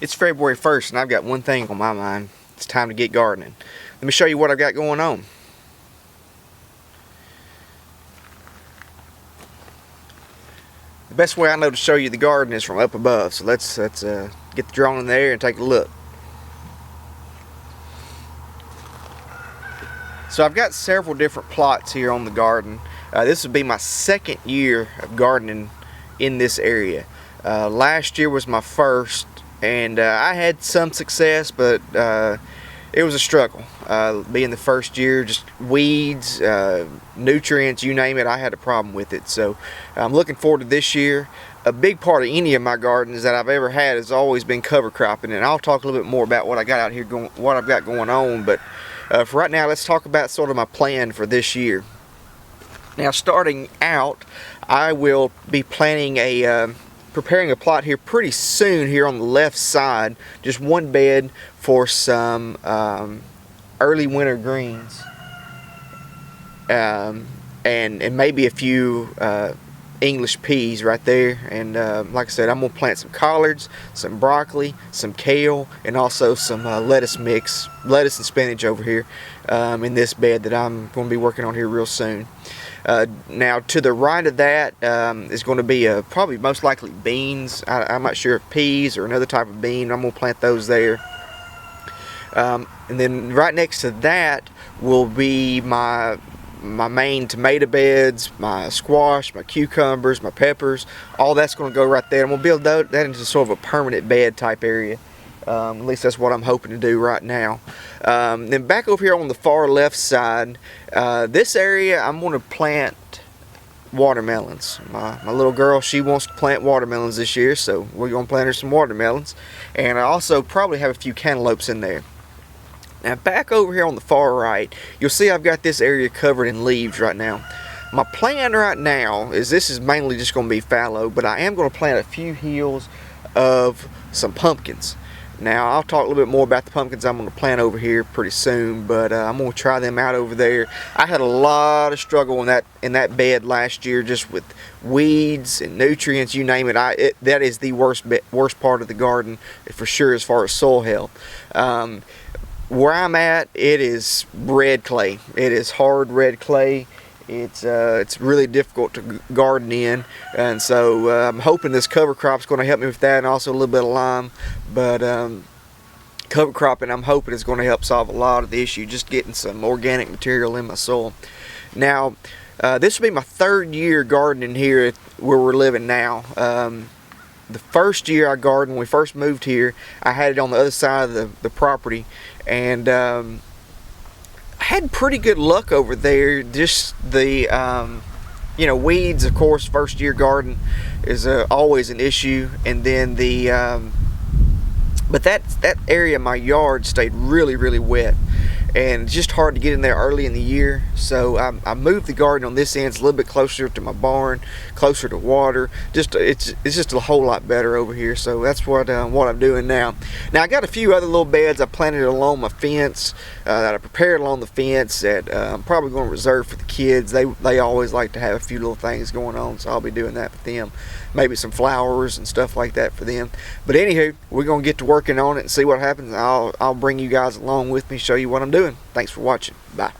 It's February 1st and I've got one thing on my mind. It's time to get gardening. Let me show you what I've got going on. The best way I know to show you the garden is from up above. So let's get the drone in there and take a look. So I've got several different plots here on the garden. This would be my second year of gardening in this area. Last year was my first, and I had some success, but it was a struggle. Being the first year, just weeds, nutrients, you name it, I had a problem with it. So I'm looking forward to this year. A big part of any of my gardens that I've ever had has always been cover cropping, and I'll talk a little bit more about what I got out here, what I've got going on. But for right now, let's talk about sort of my plan for this year. Now, starting out, I will be planting preparing a plot here pretty soon here on the left side, just one bed for some early winter greens, and maybe a few English peas right there. And like I said, I'm gonna plant some collards, some broccoli, some kale, and also some lettuce and spinach over here in this bed that I'm going to be working on here real soon. Now, to the right of that is going to be probably most likely beans. I'm not sure if peas or another type of bean. I'm going to plant those there. And then right next to that will be my main tomato beds, my squash, my cucumbers, my peppers. All that's going to go right there. I'm going to build that into sort of a permanent bed type area. At least that's what I'm hoping to do right now. Then back over here on the far left side, this area I'm going to plant watermelons. My little girl, she wants to plant watermelons this year, so we're going to plant her some watermelons. And I also probably have a few cantaloupes in there. Now back over here on the far right, you'll see I've got this area covered in leaves right now. My plan right now is this is mainly just going to be fallow, but I am going to plant a few hills of some pumpkins. Now, I'll talk a little bit more about the pumpkins I'm going to plant over here pretty soon, but I'm going to try them out over there. I had a lot of struggle in that bed last year, just with weeds and nutrients, you name it. That is the worst part of the garden for sure as far as soil health. Where I'm at, it is red clay. It is hard red clay. It's really difficult to garden in, and so I'm hoping this cover crop is going to help me with that, and also a little bit of lime. But cover cropping, I'm hoping, is going to help solve a lot of the issue, just getting some organic material in my soil. Now, this will be my third year gardening here where we're living now. The first year I gardened, when we first moved here, I had it on the other side of the property, and I had pretty good luck over there. Just the weeds, of course, first year garden is always an issue, and then but that area of my yard stayed really wet, and it's just hard to get in there early in the year. So I moved the garden on this end. It's a little bit closer to my barn, closer to water. It's just a whole lot better over here. So that's what I'm doing now. Now I got a few other little beds I planted along my fence that I prepared along the fence that I'm probably going to reserve for the kids. They always like to have a few little things going on, so I'll be doing that for them. Maybe some flowers and stuff like that for them. But anywho, we're going to get to working on it and see what happens. I'll bring you guys along with me, show you what I'm doing. Thanks for watching. Bye.